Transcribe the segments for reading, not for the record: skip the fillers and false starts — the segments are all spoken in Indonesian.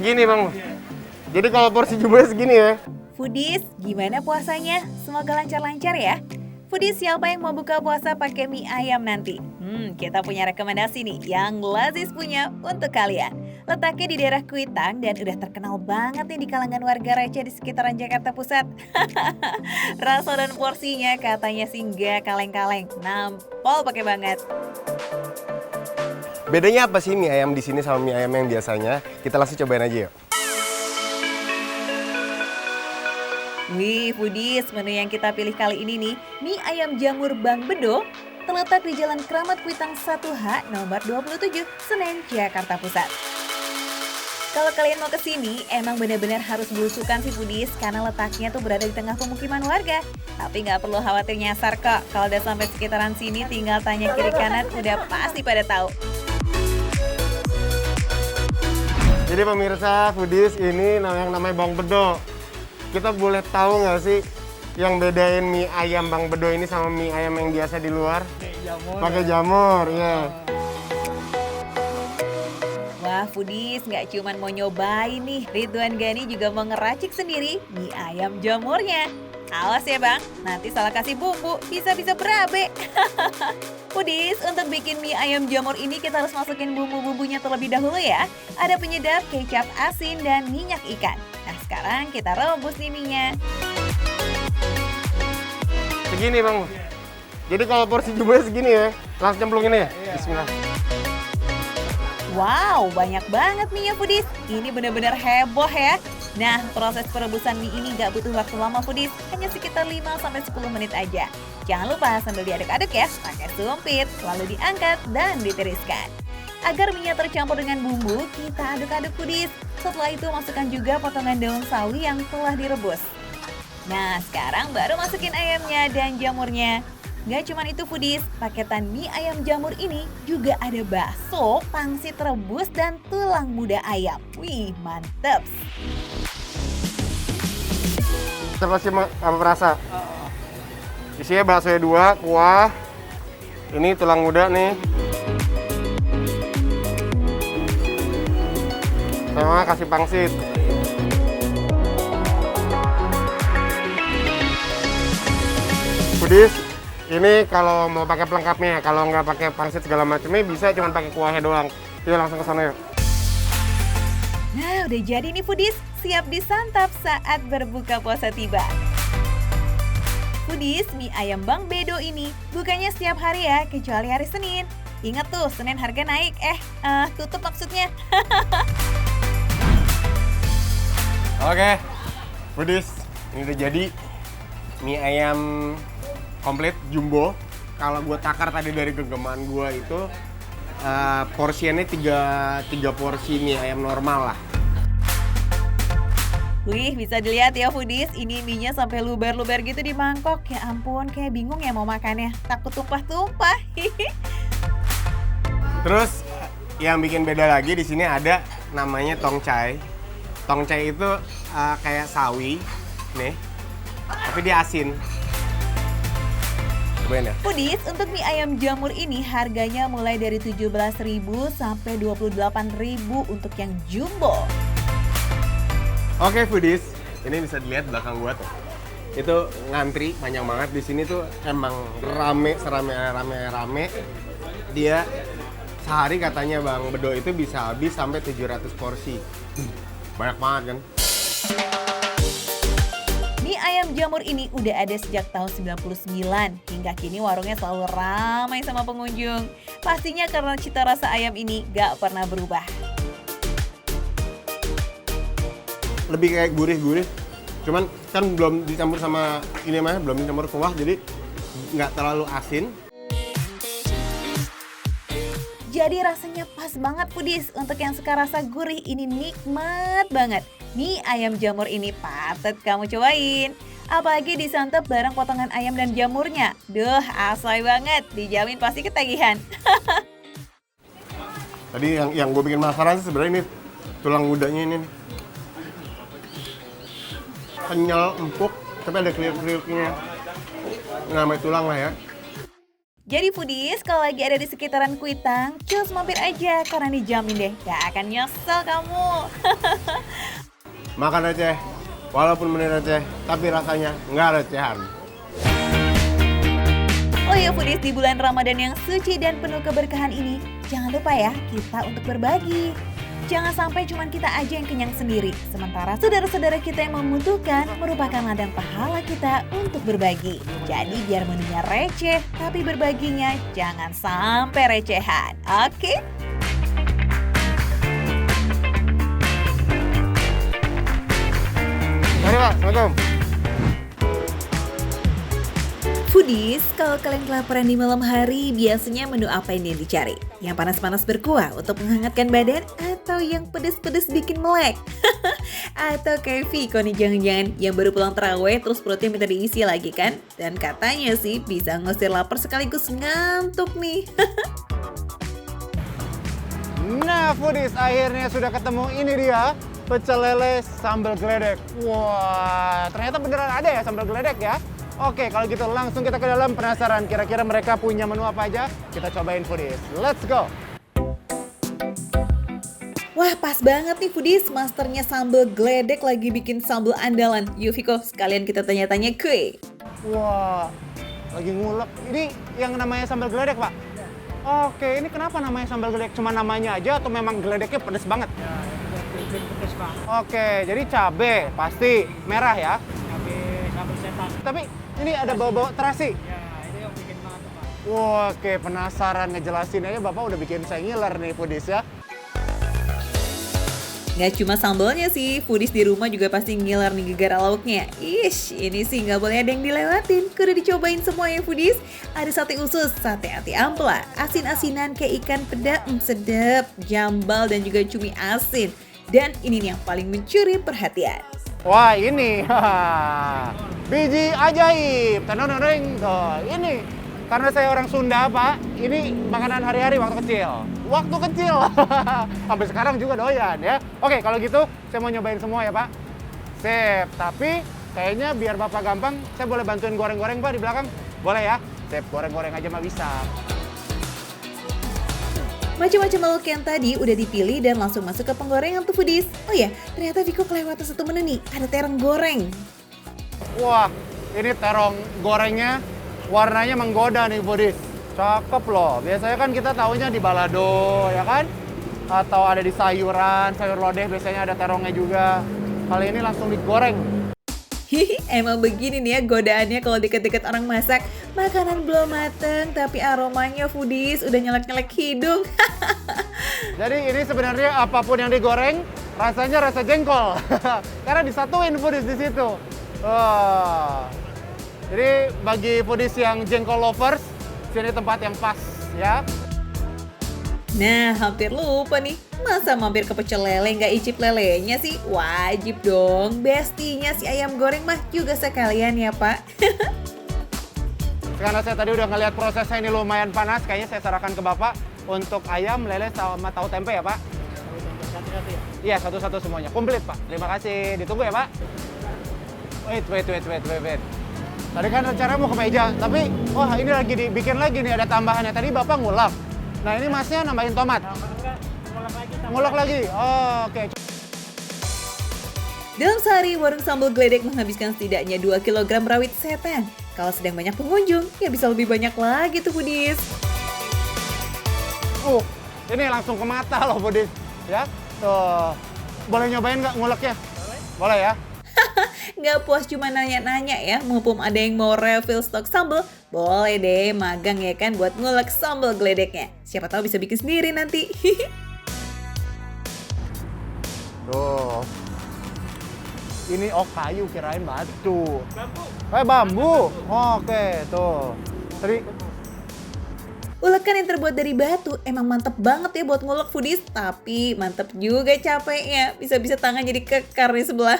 Segini bang. Jadi kalau porsi jumlahnya segini ya. Foodies, gimana puasanya? Semoga lancar-lancar ya. Foodies, siapa yang mau buka puasa pakai mie ayam nanti? Kita punya rekomendasi nih yang Lazis punya untuk kalian. Letaknya di daerah Kuitang dan udah terkenal banget nih di kalangan warga receh di sekitaran Jakarta Pusat. Rasa dan porsinya katanya sih nggak kaleng-kaleng, nampol pakai banget. Bedanya apa sih mie ayam di sini sama mie ayam yang biasanya? Kita langsung cobain aja yuk. Wih, Foodies, menu yang kita pilih kali ini nih, mie ayam jamur Bang Bedo, terletak di Jalan Kramat Kuitang 1H nomor 27, Senen, Jakarta Pusat. Kalau kalian mau ke sini, emang benar-benar harus belusukan sih Foodies, karena letaknya tuh berada di tengah pemukiman warga. Tapi nggak perlu khawatir nyasar kok, kalau udah sampai sekitaran sini tinggal tanya kiri kanan, udah pasti pada tahu. Jadi pemirsa Foodies, ini yang namanya Bang Bedo. Kita boleh tahu nggak sih yang bedain mie ayam Bang Bedo ini sama mie ayam yang biasa di luar? Pakai jamur, ya. Wah, Foodies nggak cuman mau nyobain nih, Ridwan Ghani juga mau ngeracik sendiri mie ayam jamurnya. Awas ya bang, nanti salah kasih bumbu, bisa-bisa berabe. Foodies, untuk bikin mie ayam jamur ini kita harus masukin bumbu-bumbunya terlebih dahulu ya. Ada penyedap, kecap asin, dan minyak ikan. Nah sekarang kita rebus nih mie-nya. Segini bang. Jadi kalau porsi jumlahnya segini ya, langsung cemplungin ya. Bismillah. Wow, banyak banget mie-nya Foodies. Ini benar-benar heboh ya. Nah, proses perebusan mie ini nggak butuh waktu lama Foodies, hanya sekitar 5-10 menit aja. Jangan lupa sambil diaduk-aduk ya, pakai sumpit, lalu diangkat dan ditiriskan. Agar mie-nya tercampur dengan bumbu, kita aduk-aduk Foodies. Setelah itu masukkan juga potongan daun sawi yang telah direbus. Nah, sekarang baru masukin ayamnya dan jamurnya. Gak cuma itu Foodies, paketan mie ayam jamur ini juga ada bakso, pangsit rebus, dan tulang muda ayam. Wih, mantep! Coba sih apa rasa? Isinya bakso 2, kuah. Ini tulang muda nih. Sama kasih pangsit. Foodies, ini kalau mau pakai pelengkapnya, kalau nggak pakai pangsit segala macamnya bisa cuma pakai kuahnya doang. Yuk langsung ke sana yuk. Nah, udah jadi nih Foodies, siap disantap saat berbuka puasa tiba. Foodies, mie ayam Bang Bedo ini bukanya setiap hari ya, kecuali hari Senin. Ingat tuh, Senin harga naik, tutup maksudnya. Oke, Foodies, ini udah jadi mie ayam komplit jumbo. Kalau gue takar tadi dari genggaman gue itu porsiannya 3 porsi mie ayam normal lah. Wih, bisa dilihat ya Foodies, ini mie-nya sampai luber-luber gitu di mangkok. Ya ampun, kayak bingung ya mau makannya, takut tumpah-tumpah. Terus yang bikin beda lagi di sini ada namanya tongcai. Tongcai itu kayak sawi, nih, tapi dia asin. Cobain ya. Foodies, untuk mie ayam jamur ini harganya mulai dari 17.000 sampai 28.000 untuk yang jumbo. Oke Foodies, ini bisa dilihat belakang gua tuh. Itu ngantri panjang banget di sini tuh, emang rame. Dia sehari katanya Bang Bedo itu bisa habis sampai 700 porsi. Banyak banget kan? Mie ayam jamur ini udah ada sejak tahun 99. Hingga kini warungnya selalu ramai sama pengunjung. Pastinya karena cita rasa ayam ini gak pernah berubah. Lebih kayak gurih-gurih. Cuman kan belum dicampur sama ini mah, belum dicampur kuah, jadi nggak terlalu asin. Jadi rasanya pas banget Foodies. Untuk yang suka rasa gurih ini nikmat banget. Mie ayam jamur ini patut kamu cobain. Apalagi disantap bareng potongan ayam dan jamurnya. Duh, asoy banget. Dijamin pasti ketagihan. Tadi yang gue bikin penasaran sih sebenarnya ini tulang mudanya ini. Kenyal, empuk, tapi ada kriuk-kriuknya. Namanya tulang lah ya. Jadi foodies, kalau lagi ada di sekitaran Kuitang, cus mampir aja karena dijamin deh gak akan nyesel kamu. Makan receh, walaupun menit receh, tapi rasanya nggak recehan. Oh ya foodies, di bulan Ramadan yang suci dan penuh keberkahan ini, jangan lupa ya kita untuk berbagi. Jangan sampai cuma kita aja yang kenyang sendiri, sementara saudara-saudara kita yang membutuhkan merupakan ladang pahala kita untuk berbagi. Jadi biar menunya receh, tapi berbaginya jangan sampai recehan, oke? Mari Pak, Assalamualaikum. Foodies, kalau kalian kelaparan di malam hari, biasanya menu apa yang dicari? Yang panas-panas berkuah untuk menghangatkan badan atau yang pedes-pedes bikin melek? Atau kayak Viko nih jangan-jangan yang baru pulang terawih terus perutnya minta diisi lagi kan? Dan katanya sih bisa ngusir lapar sekaligus ngantuk nih. Nah foodies, akhirnya sudah ketemu, ini dia pecel lele sambal geledek. Wah, ternyata beneran ada ya sambal geledek ya. Oke, kalau gitu langsung kita ke dalam. Penasaran kira-kira mereka punya menu apa aja? Kita cobain foodies. Let's go! Wah pas banget nih foodies, masternya sambal geledek lagi bikin sambal andalan. Yuk Viko, sekalian kita tanya-tanya kue. Wah, lagi ngulek. Ini yang namanya sambal geledek, Pak? Oke, ini kenapa namanya sambal geledek? Cuma namanya aja atau memang geledeknya pedes banget? Ya, pedes Bang. Oke, jadi cabe pasti merah ya. Cabe sambal setan. Tapi ini ada bau-bau terasi. Ya, itu yang bikin banget tuh, Pak. Wah, oke, penasaran ngejelasin aja Bapak udah bikin saya ngiler nih foodies ya. Gak cuma sambalnya sih, foodies di rumah juga pasti ngiler nih gegara lauknya. Ish, ini sih gak boleh ada yang dilewatin. Kudu dicobain semua ya foodies. Ada sate usus, sate ati ampela, asin-asinan kayak ikan peda, sedap, jambal dan juga cumi asin. Dan ini nih yang paling mencuri perhatian. Wah, ini. Biji ajaib. Tenang-tenang. Tuh, ini. Karena saya orang Sunda, Pak. Ini makanan hari-hari waktu kecil. Waktu kecil. Sampai sekarang juga doyan ya. Oke, kalau gitu saya mau nyobain semua ya, Pak. Sip. Tapi kayaknya biar Bapak gampang, saya boleh bantuin goreng-goreng, Pak, di belakang? Boleh ya? Sip, goreng-goreng aja mah bisa. Macam-macam lauk yang tadi udah dipilih dan langsung masuk ke penggorengan tuh foodies. Oh ya, ternyata Viko kelewatan satu menu nih, ada terong goreng. Wah, ini terong gorengnya warnanya menggoda nih foodies. Cakep loh. Biasanya kan kita taunya di balado, ya kan? Atau ada di sayuran, sayur lodeh biasanya ada terongnya juga. Kali ini langsung digoreng. Hihi, emang begini nih ya godaannya kalau deket-deket orang masak. Makanan belum mateng tapi aromanya foodies udah nyelek-nyelek hidung. Jadi ini sebenarnya apapun yang digoreng, rasanya rasa jengkol. Karena disatuin foodies di situ. Wah. Jadi bagi foodies yang jengkol lovers, sini tempat yang pas ya. Nah, hampir lupa nih. Masa mampir ke pecel lele nggak icip lelenya sih? Wajib dong. Bestinya si ayam goreng mah juga sekalian ya, Pak. Karena saya tadi udah ngeliat prosesnya ini lumayan panas, kayaknya saya serahkan ke Bapak untuk ayam, lele, sama tahu tempe ya, Pak? Satu-satu ya. Iya, satu-satu semuanya. Komplit, Pak. Terima kasih. Ditunggu ya, Pak? Wait. Tadi kan rencana mau ke meja, tapi wah ini lagi dibikin lagi nih, ada tambahannya. Tadi Bapak ngulek. Nah ini Masnya nambahin tomat. Enggak, ngulek lagi. Ngulek lagi? Oh, oke. Dalam sehari, warung sambal geledek menghabiskan setidaknya 2 kg rawit setan. Kalau sedang banyak pengunjung, ya bisa lebih banyak lagi tuh foodies. Ini langsung ke mata loh, foodies. Ya, tuh. Boleh nyobain nggak nguleknya? Boleh ya? Nggak puas cuma nanya-nanya ya, mumpung ada yang mau refill stok sambal, boleh deh magang ya kan buat ngulek sambal geledeknya. Siapa tahu bisa bikin sendiri nanti. Tuh. Ini kayu, kirain batu. Bambu. Bambu. Oke, tuh. Tadi Ulekan yang terbuat dari batu emang mantep banget ya buat ngulek foodies, tapi mantep juga capeknya. Bisa-bisa tangan jadi kekar di sebelah.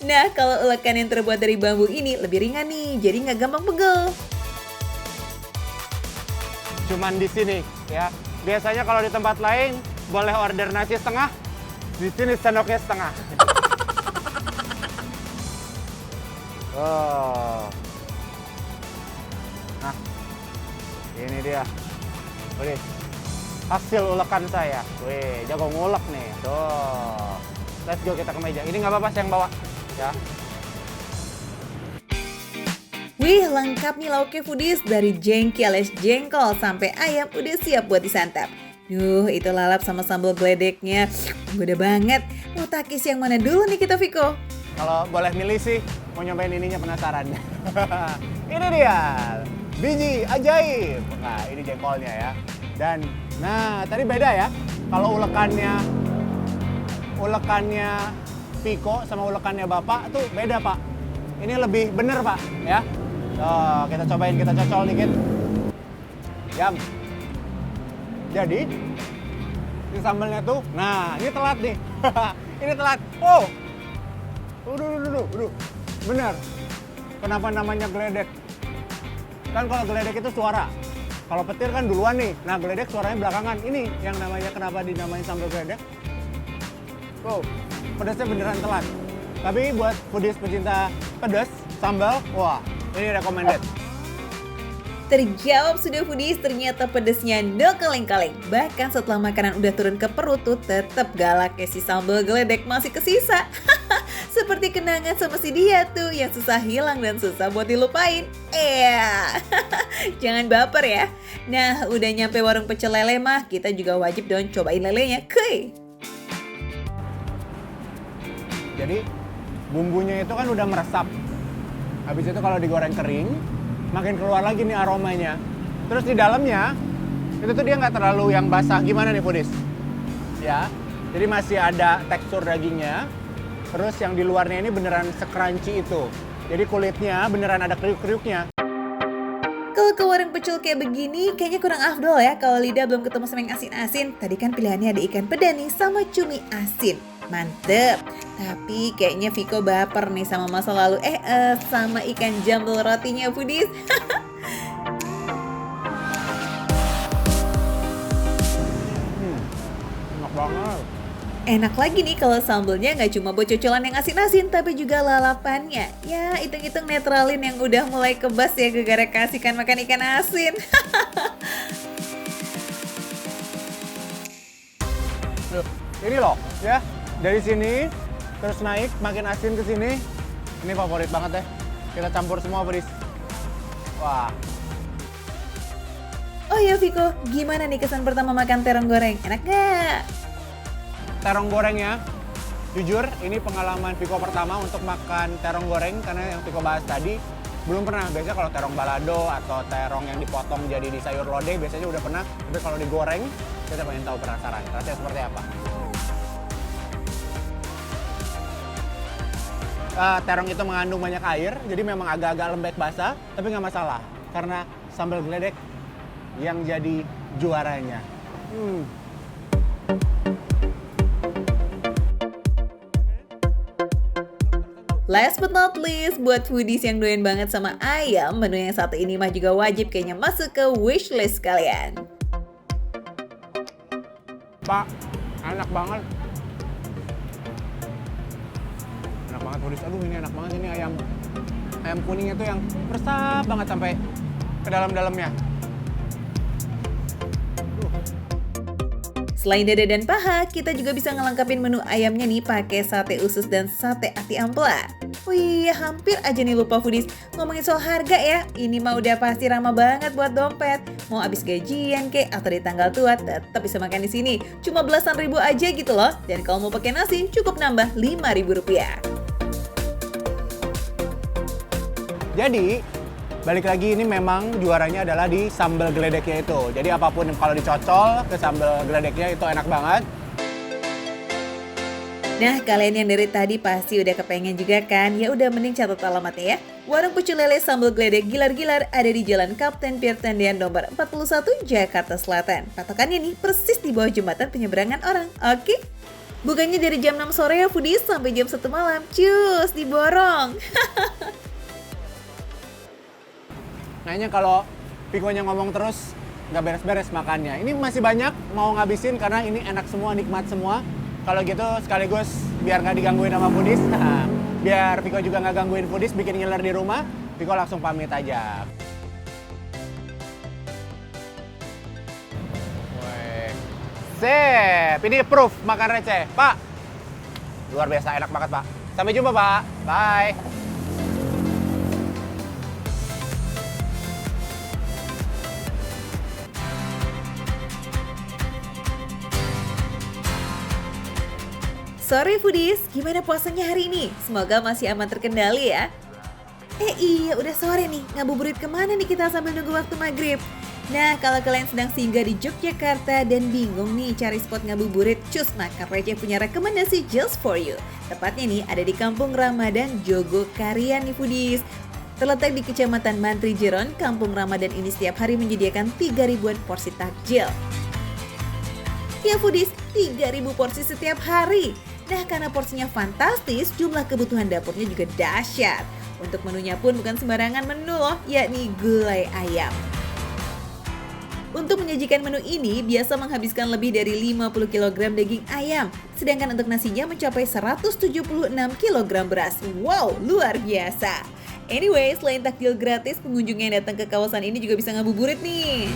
Nah, kalau ulekan yang terbuat dari bambu ini lebih ringan nih, jadi nggak gampang pegel. cuman di sini ya. Biasanya kalau di tempat lain boleh order nasi setengah, di sini sendoknya setengah. Oh. Nah, Ini dia. Wih, hasil ulekan saya. Wih, jago ngulek nih. Tuh. Let's go kita ke meja. Ini nggak apa-apa saya yang bawa. Ya. Wih, lengkap nih lauknya foodies, dari jengki alias jengkol sampai ayam udah siap buat disantap. Duh, itu lalap sama sambal geledeknya. Goda banget. Mau takis yang mana dulu nih kita, Viko? Kalau boleh milih sih, mau nyobain ininya penasaran. Ini dia, biji ajaib. Nah, ini jengkolnya ya. Dan, nah tadi beda ya. Kalau ulekannya Viko sama ulekannya Bapak tuh beda, Pak. Ini lebih bener, Pak, ya. Tuh, kita cobain, kita cocol dikit. Yam. Jadi, ini sambalnya tuh, nah ini telat nih. Ini telat. Oh, Udah. Bener. Kenapa namanya geledek? Kan kalau geledek itu suara. Kalau petir kan duluan nih. Nah, geledek suaranya belakangan. Ini yang namanya kenapa dinamain sambal geledek. Wow, pedasnya beneran telat. Tapi buat foodies pecinta pedas, sambal, wah, ini recommended. Terjawab sudah foodies, ternyata pedesnya no kaleng-kaleng. Bahkan setelah makanan udah turun ke perut tuh tetap galaknya si sambal geledek masih kesisa. Seperti kenangan sama si dia tuh yang susah hilang dan susah buat dilupain. Jangan baper ya. Nah, udah nyampe warung pecel lele mah, kita juga wajib dong cobain lelenya. Kuy. Jadi bumbunya itu kan udah meresap. Habis itu kalau digoreng kering, makin keluar lagi nih aromanya. Terus di dalamnya, itu tuh dia nggak terlalu yang basah. Gimana nih foodies? Ya, jadi masih ada tekstur dagingnya. Terus yang di luarnya ini beneran se-crunchy itu. Jadi kulitnya beneran ada kriuk-kriuknya. Kalau ke warung pecel kayak begini, kayaknya kurang afdol ya kalau lidah belum ketemu sama yang asin-asin. Tadi kan pilihannya ada ikan peda nih sama cumi asin. Mantep. Tapi kayaknya Viko baper nih sama masa lalu. Sama ikan jambal rotinya foodies. Enak banget. Enak lagi nih kalau sambelnya nggak cuma buat cocolan yang asin-asin, tapi juga lalapannya. Ya, hitung-hitung netralin yang udah mulai kebas ya gara-gara kasihkan makan ikan asin. Ini loh, ya. Dari sini, terus naik, makin asin ke sini. Ini favorit banget deh. Kita campur semua, Boris. Wah. Oh ya Viko, gimana nih kesan pertama makan terong goreng? Enak nggak? Terong gorengnya, jujur ini pengalaman Viko pertama untuk makan terong goreng karena yang Viko bahas tadi belum pernah. Biasanya kalau terong balado atau terong yang dipotong jadi di sayur lodeh biasanya udah pernah. Tapi kalau digoreng, kita pengen tahu penasaran rasanya seperti apa. Terong itu mengandung banyak air, jadi memang agak-agak lembek basah, tapi nggak masalah karena sambal geledek yang jadi juaranya. Last but not least, buat foodies yang doyan banget sama ayam, menu yang satu ini mah juga wajib kayaknya masuk ke wishlist kalian. Pak, enak banget. Enak banget foodies. Aduh, ini enak banget ini ayam. Ayam kuningnya tuh yang meresap banget sampai ke dalam-dalamnya. Selain dada dan paha, kita juga bisa ngelengkapin menu ayamnya nih pakai sate usus dan sate ati ampela. Wih, hampir aja nih lupa foodies. Ngomongin soal harga ya, ini mah udah pasti ramah banget buat dompet. Mau abis gajian kek atau di tanggal tua, tetap bisa makan di sini. Cuma belasan ribu aja gitu loh. Dan kalau mau pakai nasi, cukup nambah Rp5.000. Jadi, balik lagi ini memang juaranya adalah di sambal geledeknya itu. Jadi apapun kalau dicocol ke sambal geledeknya itu enak banget. Nah, kalian yang dari tadi pasti udah kepengen juga kan? Ya udah mending catat alamatnya ya. Warung Pucul Lele Sambal Geledek Gilar-Gilar ada di Jalan Kapten Pier Tendian nomor 41 Jakarta Selatan. Patokannya nih persis di bawah jembatan penyeberangan orang. Oke? Bukannya dari jam 6 sore ya foodies sampai jam 1 malam. Cus, diborong. Kayaknya kalau Vikonya ngomong terus nggak beres-beres makannya. Ini masih banyak mau ngabisin karena ini enak semua, nikmat semua. Kalau gitu sekaligus biar nggak digangguin sama foodies, biar Viko juga nggak gangguin foodies bikin ngiler di rumah, Viko langsung pamit aja. Sip, ini proof makan receh. Pak, luar biasa enak banget, Pak. Sampai jumpa, Pak. Bye. Sorry foodies, gimana puasanya hari ini? Semoga masih aman terkendali ya. Iya, udah sore nih. Ngabuburit kemana nih kita sambil nunggu waktu maghrib? Nah, kalau kalian sedang singgah di Yogyakarta dan bingung nih cari spot ngabuburit, cus, maka Receh punya rekomendasi just for you. Tepatnya nih ada di Kampung Ramadan Jogokarian nih foodies. Terletak di Kecamatan Mantri Jeron, Kampung Ramadan ini setiap hari menyediakan 3.000-an porsi takjil. Ya foodies, 3.000 porsi setiap hari. Nah, karena porsinya fantastis, jumlah kebutuhan dapurnya juga dahsyat. Untuk menunya pun bukan sembarangan menu loh, yakni gulai ayam. Untuk menyajikan menu ini, biasa menghabiskan lebih dari 50 kg daging ayam. Sedangkan untuk nasinya mencapai 176 kg beras. Wow, luar biasa. Anyway, selain takjil gratis, pengunjung yang datang ke kawasan ini juga bisa ngabuburit nih.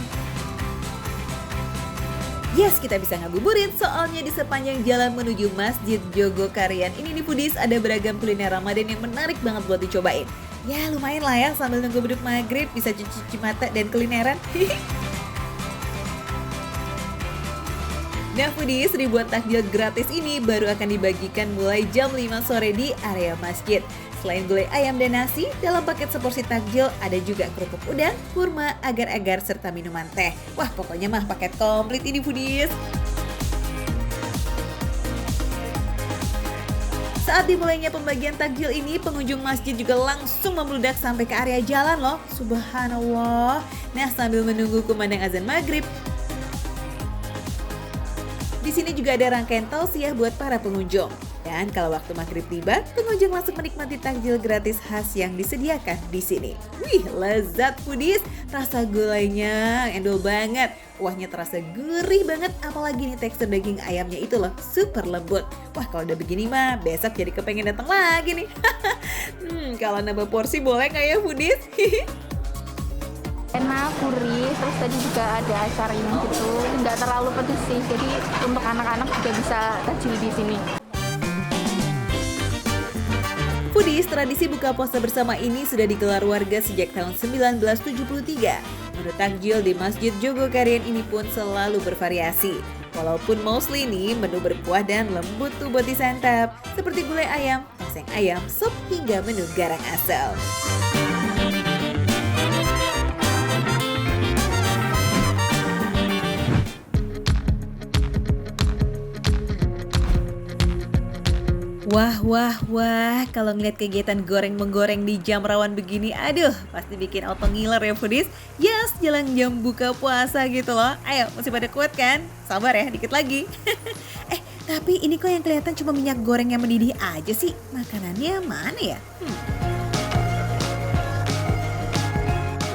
Yes, kita bisa ngabuburit soalnya di sepanjang jalan menuju Masjid Jogokarian ini nih foodies ada beragam kuliner Ramadan yang menarik banget buat dicobain. Ya lumayan lah ya sambil nunggu beduk maghrib bisa cuci mata dan kulineran. Nah foodies, ribuan takjil gratis ini baru akan dibagikan mulai jam 5 sore di area masjid. Selain gulai ayam dan nasi, dalam paket seporsi takjil ada juga kerupuk udang, kurma, agar-agar, serta minuman teh. Wah, pokoknya mah paket komplit ini foodies. Saat dimulainya pembagian takjil ini, pengunjung masjid juga langsung membludak sampai ke area jalan loh. Subhanallah. Nah, sambil menunggu kumandang azan maghrib, di sini juga ada rangkaian tausiah buat para pengunjung. Dan kalau waktu maghrib tiba, pengunjung langsung menikmati takjil gratis khas yang disediakan di sini. Wih, lezat foodies. Rasa gulainya endol banget. Kuahnya terasa gurih banget, apalagi nih tekstur daging ayamnya itu loh, super lembut. Wah, kalau udah begini mah, besok jadi kepengen datang lagi nih. Kalau nambah porsi boleh nggak ya foodies? Enak, gurih, terus tadi juga ada asarin gitu, nggak terlalu pedes sih, jadi untuk anak-anak juga bisa takjil di sini. Foodies, tradisi buka puasa bersama ini sudah digelar warga sejak tahun 1973. Menu takjil di Masjid Jogokarian ini pun selalu bervariasi. Walaupun mostly nih menu berkuah dan lembut tuh buat disantap, seperti gulai ayam, tongseng ayam, sup, hingga menu garang asal. Wah, kalau ngeliat kegiatan goreng-menggoreng di jam rawan begini, aduh, pasti bikin auto ngiler ya foodies. Yes, jelang jam buka puasa gitu loh. Ayo, masih pada kuat kan? Sabar ya, dikit lagi. Tapi ini kok yang kelihatan cuma minyak goreng yang mendidih aja sih? Makanannya mana ya?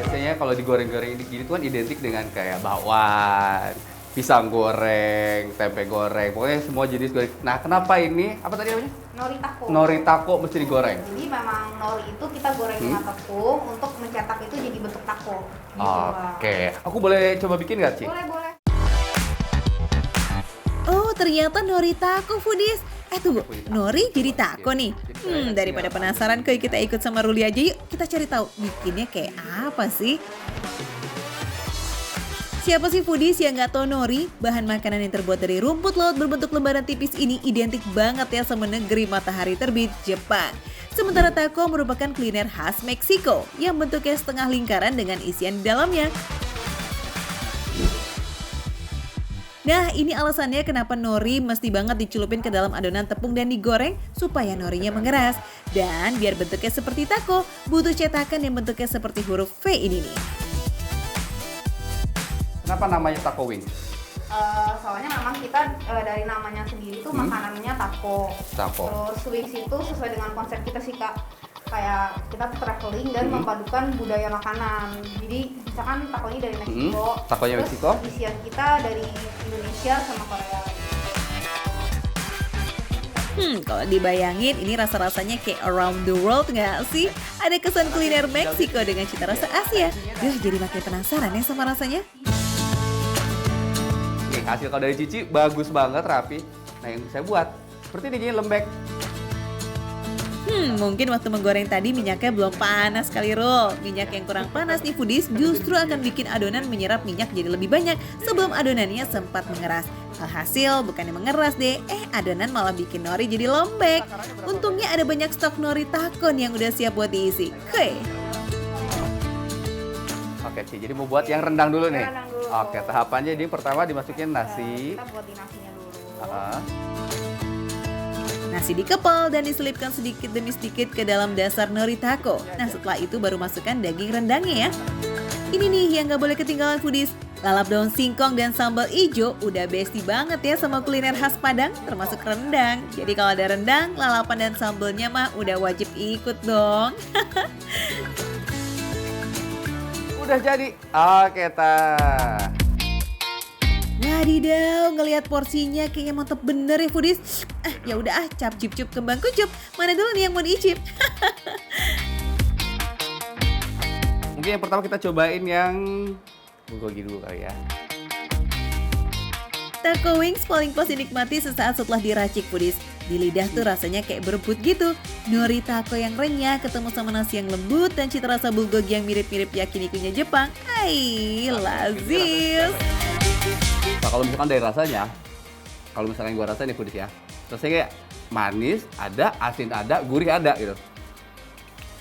Biasanya kalau digoreng-goreng gini tuh kan identik dengan kayak bakwan, pisang goreng, tempe goreng, pokoknya semua jenis goreng. Nah, kenapa ini? Apa tadi namanya? Nori tako. Nori tako mesti digoreng. Jadi memang nori itu kita goreng dengan tepung untuk mencetak itu jadi bentuk tako. Gitu, Oke, aku boleh coba bikin nggak, Ci? Boleh. Oh, ternyata nori tako foodies. Tunggu, nori jadi tako nih. Daripada penasaran, kayak kita ikut sama Ruli aja yuk. Kita cari tahu bikinnya kayak apa sih. Siapa sih foodies yang nggak tahu nori? Bahan makanan yang terbuat dari rumput laut berbentuk lembaran tipis ini identik banget ya sama negeri matahari terbit, Jepang. Sementara taco merupakan kuliner khas Meksiko yang bentuknya setengah lingkaran dengan isian di dalamnya. Nah, ini alasannya kenapa nori mesti banget dicelupin ke dalam adonan tepung dan digoreng supaya norinya mengeras. Dan biar bentuknya seperti taco, butuh cetakan yang bentuknya seperti huruf V ini nih. Kenapa namanya taco wing? Soalnya memang kita dari namanya sendiri tuh makanannya tako. Taco. Terus wings itu sesuai dengan konsep kita sih Kak. Kayak kita traveling dan memadukan budaya makanan. Jadi misalkan takonya dari Meksiko. Takonya terus Meksiko. isian kita dari Indonesia sama Korea. Kalau dibayangin ini rasa-rasanya kayak around the world nggak sih? Ada kesan kuliner Meksiko dengan cita rasa Asia. Jadi makin penasaran ya sama rasanya. hasil kalau dari Cici bagus banget, rapi. Nah yang saya buat seperti ini, jadi lembek. Mungkin waktu menggoreng tadi minyaknya belum panas kali, Rul. Minyak yang kurang panas nih foodies justru akan bikin adonan menyerap minyak jadi lebih banyak sebelum adonannya sempat mengeras. Alhasil bukannya mengeras deh, adonan malah bikin nori jadi lembek. Untungnya ada banyak stok nori takon yang udah siap buat diisi. Oke Ci, jadi mau buat yang rendang dulu nih. Rendang dulu. Oke, tahapannya jadi pertama dimasukin nasi. Kita buatin nasinya dulu. Nasi dikepal dan diselipkan sedikit demi sedikit ke dalam dasar nori taco. Nah setelah itu baru masukkan daging rendangnya ya. Ini nih yang gak boleh ketinggalan foodies. Lalap daun singkong dan sambal ijo udah besti banget ya sama kuliner khas Padang, termasuk rendang. Jadi kalau ada rendang, lalapan dan sambalnya mah udah wajib ikut dong. Udah jadi. Oke, Tah. Wadidaw, ngelihat porsinya kayaknya mantep bener ya foodies. Ya udah cap cip cup kembang kucup. Mana dulu nih yang mau diicip? Mungkin yang pertama kita cobain yang bulgogi dulu kali ya. Taco wings paling pas dinikmati sesaat setelah diracik foodies. Di lidah tuh rasanya kayak berebut gitu. Nori taco yang renyah ketemu sama nasi yang lembut dan cita rasa bulgogi yang mirip-mirip yakinikunya Jepang. Hai, lazis. Nah kalau misalkan dari rasanya, kalau misalkan gua rasa nih foodies ya, rasanya kayak manis ada, asin ada, gurih ada gitu.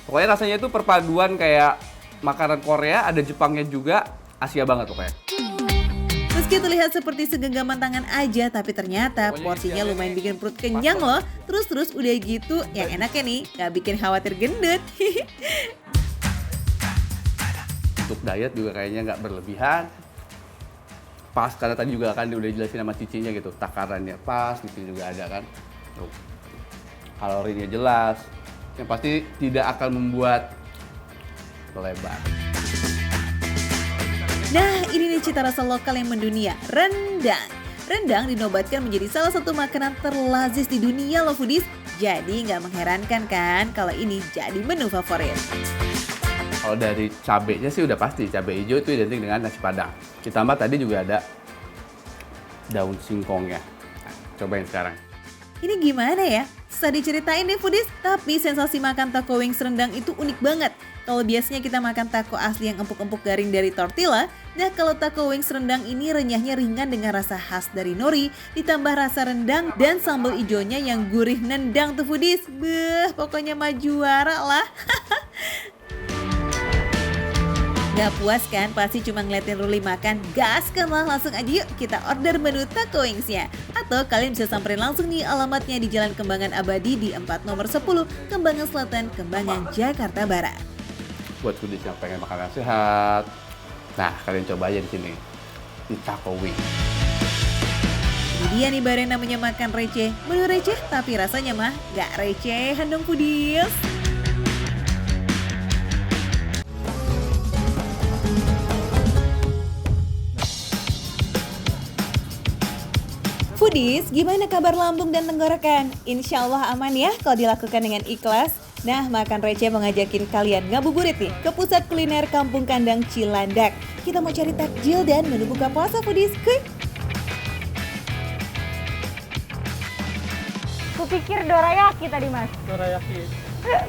Pokoknya rasanya itu perpaduan kayak makanan Korea, ada Jepangnya juga, Asia banget pokoknya. Meski terlihat seperti segenggaman tangan aja, tapi ternyata porsinya lumayan bikin perut kenyang loh. Terus udah gitu, yang enaknya nih gak bikin khawatir gendut. Untuk diet juga kayaknya nggak berlebihan. Pas, karena tadi juga kan udah jelasin sama Cicinya gitu, takarannya pas, di sini juga ada kan. Tuh. Kalorinya jelas, yang pasti tidak akan membuat melebar. Nah, ini nih cita rasa lokal yang mendunia, rendang. Rendang dinobatkan menjadi salah satu makanan terlazis di dunia loh foodies. Jadi nggak mengherankan kan kalau ini jadi menu favorit. Kalau dari cabenya sih udah pasti, cabai hijau itu identik dengan nasi Padang. Ditambah tadi juga ada daun singkongnya. Nah, cobain sekarang. Ini gimana ya? Susah diceritain nih foodies, tapi sensasi makan taco wings rendang itu unik banget. Kalau biasanya kita makan taco asli yang empuk-empuk garing dari tortilla, nah kalau taco wings rendang ini renyahnya ringan dengan rasa khas dari nori, ditambah rasa rendang dan sambal ijonya yang gurih nendang tuh foodies. Beuh, pokoknya mah juara lah. Gak puas kan? Pasti cuma ngeliatin Ruli makan. Gaskan lah, langsung aja yuk kita order menu taco wingsnya. Atau kalian bisa samperin langsung nih alamatnya di Jalan Kembangan Abadi di 4 nomor 10, Kembangan Selatan, Kembangan, Jakarta Barat. Buat foodies yang pengen makanan sehat, nah kalian coba aja di sini, di taco wings. Ini dia nih baru yang namanya makan receh. Menu receh tapi rasanya mah gak recehan dong foodies. Foodies, gimana kabar lambung dan tenggorokan? Insya Allah aman ya kalau dilakukan dengan ikhlas. Nah, makan receh mau ngajakin kalian ngabuburit nih ke pusat kuliner Kampung Kandang Cilandak. Kita mau cari takjil dan menu buka puasa foodies. Kupikir dorayaki tadi mas. Dorayaki.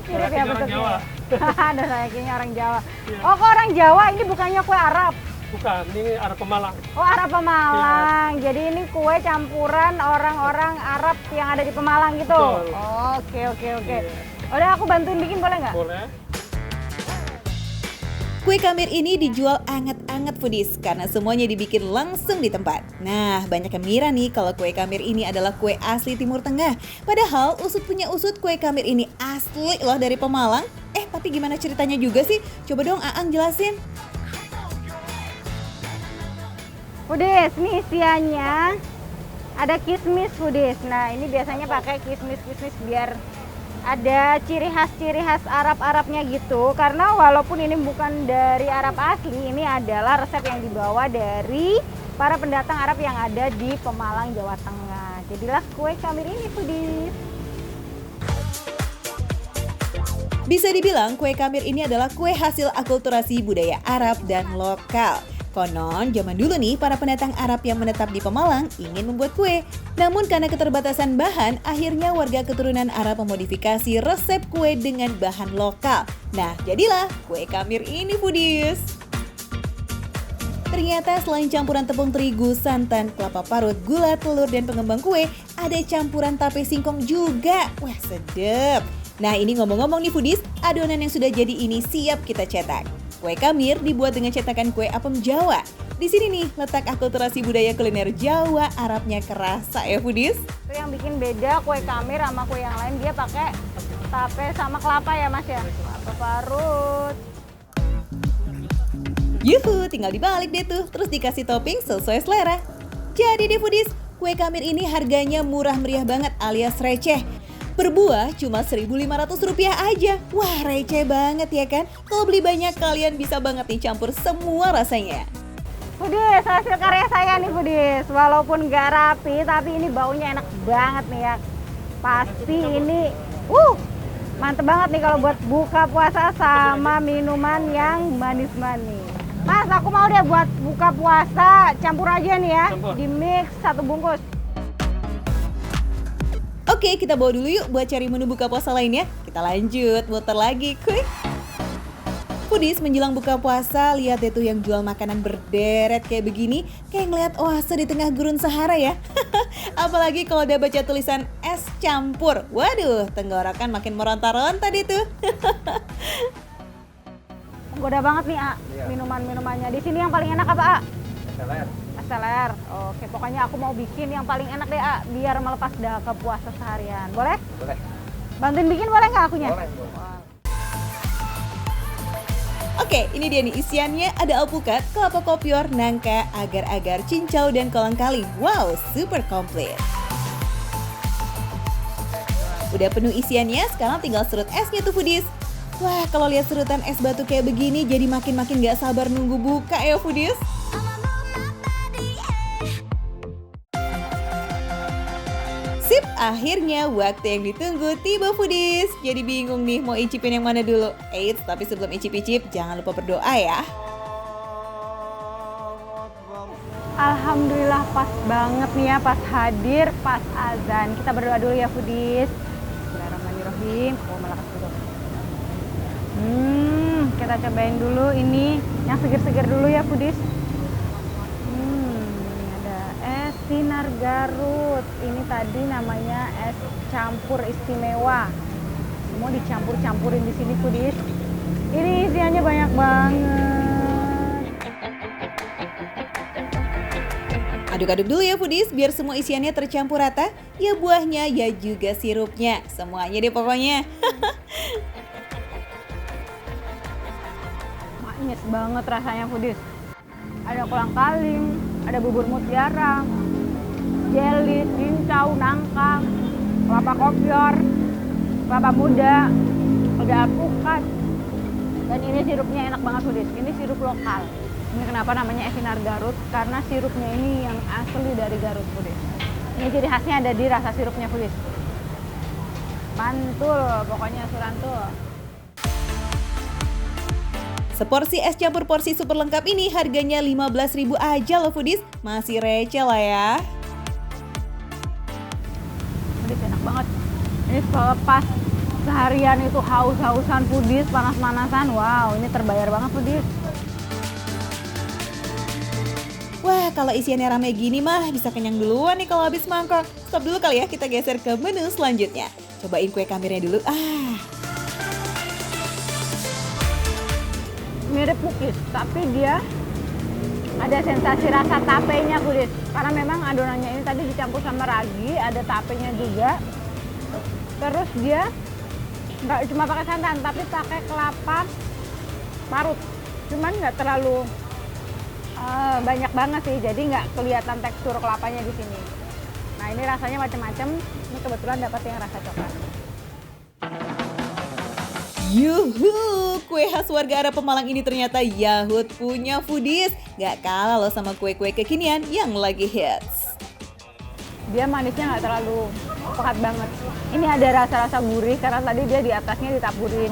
Kira Dorayaki ya orang bentuknya. Jawa. Dorayakinya orang Jawa. Iya. Oh kok orang Jawa, ini bukannya kue Arab? Bukan, ini arah Pemalang. Oh Arab Pemalang. Jadi ini kue campuran orang-orang Arab yang ada di Pemalang gitu. Betul. Oh, oke. Iya. Udah aku bantuin bikin boleh nggak? Boleh. Kue kamir ini dijual anget-anget foodies karena semuanya dibikin langsung di tempat. Nah, banyak yang mengira nih kalau kue kamir ini adalah kue asli Timur Tengah. Padahal usut punya usut, kue kamir ini asli loh dari Pemalang. Tapi gimana ceritanya juga sih? Coba dong Aang jelasin. Foodies, nih isiannya ada kismis foodies. Nah, ini biasanya pakai kismis-kismis biar ada ciri khas Arab-Arabnya gitu. Karena walaupun ini bukan dari Arab asli, ini adalah resep yang dibawa dari para pendatang Arab yang ada di Pemalang, Jawa Tengah. Jadilah kue kamir ini foodies. Bisa dibilang kue kamir ini adalah kue hasil akulturasi budaya Arab dan lokal. Konon, zaman dulu nih, para pendatang Arab yang menetap di Pemalang ingin membuat kue. Namun karena keterbatasan bahan, akhirnya warga keturunan Arab memodifikasi resep kue dengan bahan lokal. Nah, jadilah kue kamir ini, foodies. Ternyata selain campuran tepung terigu, santan, kelapa parut, gula, telur, dan pengembang kue, ada campuran tape singkong juga. Wah, sedep. Nah, ini ngomong-ngomong nih foodies, adonan yang sudah jadi ini siap kita cetak. Kue kamir dibuat dengan cetakan kue apem Jawa. Di sini nih letak akulturasi budaya kuliner Jawa, Arabnya kerasa ya foodies. Itu yang bikin beda kue kamir sama kue yang lain, dia pakai tape sama kelapa ya Mas ya. Kelapa parut. Yuhu, tinggal dibalik deh tuh, terus dikasih topping sesuai selera. Jadi deh foodies, kue kamir ini harganya murah meriah banget alias receh. Per buah cuma Rp1.500 aja. Wah, receh banget ya kan? Kalau beli banyak kalian bisa banget nih campur semua rasanya. Foodies, hasil karya saya nih Foodies. Walaupun nggak rapi, tapi ini baunya enak banget nih ya. Pasti ini, mantep banget nih kalau buat buka puasa sama minuman yang manis-manis. Mas, aku mau deh buat buka puasa, campur aja nih ya, di mix 1 bungkus. Oke, kita bawa dulu yuk buat cari menu buka puasa lainnya. Kita lanjut, muter lagi, quick. Foodies menjelang buka puasa, lihat deh tuh yang jual makanan berderet kayak begini, kayak ngeliat oase di tengah gurun Sahara ya. Apalagi kalau udah baca tulisan es campur. Waduh, tenggorokan makin meronta-ronta deh tuh. Goda banget nih, A. Minuman-minumannya. Di sini yang paling enak apa, A? Es teler. Oke, pokoknya aku mau bikin yang paling enak deh, A, biar melepas dahaga puasa seharian. Boleh? Boleh. Bantuin bikin boleh nggak akunya? Boleh. Oke, ini dia nih isiannya, ada alpukat, kelapa kopior, nangka, agar-agar, cincau, dan kolang kaling. Wow, super komplit. Udah penuh isiannya, sekarang tinggal serut esnya tuh foodies. Wah, kalau lihat serutan es batu kayak begini jadi makin-makin gak sabar nunggu buka ya foodies. Sip, akhirnya waktu yang ditunggu tiba foodies. Jadi bingung nih mau icipin yang mana dulu. Eits, tapi sebelum icip-icip jangan lupa berdoa ya. Alhamdulillah pas banget nih ya, pas hadir, pas azan. Kita berdoa dulu ya foodies. Bismillahirrahmanirrahim. Kita cobain dulu ini yang seger-seger dulu ya foodies. Ini ada es sinar Garut. Ini tadi namanya es campur istimewa. Semua dicampur-campurin di sini foodies. Ini isiannya banyak banget. Aduk-aduk dulu ya foodies biar semua isiannya tercampur rata. Ya buahnya, ya juga sirupnya. Semuanya deh pokoknya. Manis banget rasanya foodies. Ada kolang kaling, ada bubur mutiara, jeli, cincau, nangka, kelapa kopior, kelapa muda, ada alpukat. Dan ini sirupnya enak banget foodies. Ini sirup lokal. Ini kenapa namanya es sinar Garut? Karena sirupnya ini yang asli dari Garut foodies. Ini ciri khasnya ada di rasa sirupnya foodies. Mantul, pokoknya surantul. Seporsi es campur porsi super lengkap ini harganya 15.000 aja loh foodies. Masih receh lah ya. Foodies enak banget. Ini pas seharian itu haus-hausan foodies, panas-panasan. Wow, ini terbayar banget foodies. Wah, kalau isiannya rame gini mah bisa kenyang duluan nih kalau habis mangkok. Stop dulu kali ya, kita geser ke menu selanjutnya. Cobain kue kamirnya dulu. Mirip cookies, tapi dia ada sensasi rasa tapenya foodies. Karena memang adonannya ini tadi dicampur sama ragi, ada tapenya juga. Terus dia nggak cuma pakai santan, tapi pakai kelapa parut. Cuman nggak terlalu banyak banget sih, jadi nggak kelihatan tekstur kelapanya di sini. Nah ini rasanya macam-macam. Ini kebetulan dapat yang rasa coklat. Yuhu, kue khas warga Arab Pemalang ini ternyata Yahut punya foodies. Gak kalah loh sama kue-kue kekinian yang lagi hits. Dia manisnya nggak terlalu pekat banget. Ini ada rasa-rasa gurih karena tadi dia di atasnya ditaburin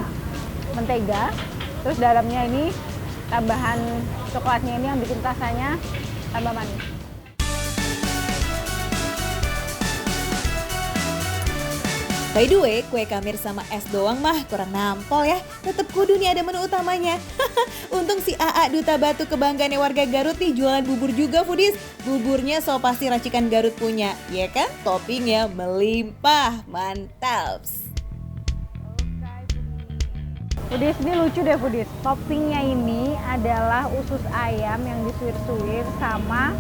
mentega. Terus dalamnya ini tambahan coklatnya ini yang bikin rasanya tambah manis. By the way, kue kamir sama es doang mah kurang nampol ya. Tetep kudu nih ada menu utamanya. Untung si AA Duta Batu kebanggaannya warga Garut nih jualan bubur juga foodies. Buburnya so pasti racikan Garut punya, ya kan? Toppingnya melimpah, mantap. Foodies, ini lucu deh Foodies. Toppingnya ini adalah usus ayam yang disuir-suir sama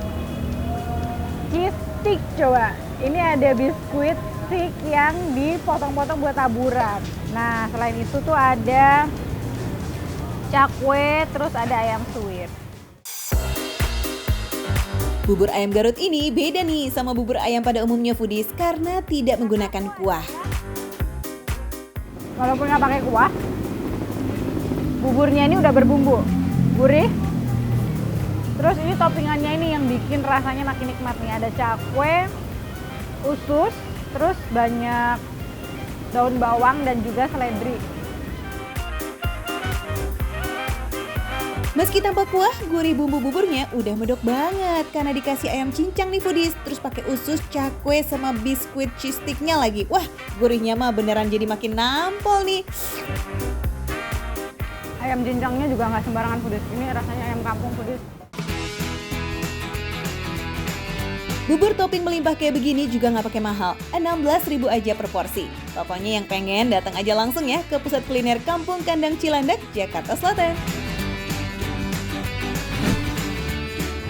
cheese stick. Coba, ini ada biskuit stick yang dipotong-potong buat taburan. Nah, selain itu tuh ada cakwe, terus ada ayam suwir. Bubur ayam Garut ini beda nih sama bubur ayam pada umumnya foodies karena tidak menggunakan kuah. Walaupun nggak pakai kuah, buburnya ini udah berbumbu, gurih. Terus ini toppingannya ini yang bikin rasanya makin nikmat nih. Ada cakwe, usus, terus banyak daun bawang dan juga seledri. Meski tanpa kuah, gurih bumbu buburnya udah medok banget karena dikasih ayam cincang nih foodies. Terus pakai usus, cakwe, sama biskuit cheese sticknya lagi. Wah, gurihnya mah beneran jadi makin nampol nih. Ayam cincangnya juga nggak sembarangan foodies. Ini rasanya ayam kampung foodies. Bubur topping melimpah kayak begini juga nggak pakai mahal, 16.000 aja per porsi. Pokoknya yang pengen datang aja langsung ya ke pusat kuliner Kampung Kandang Cilandak, Jakarta Selatan.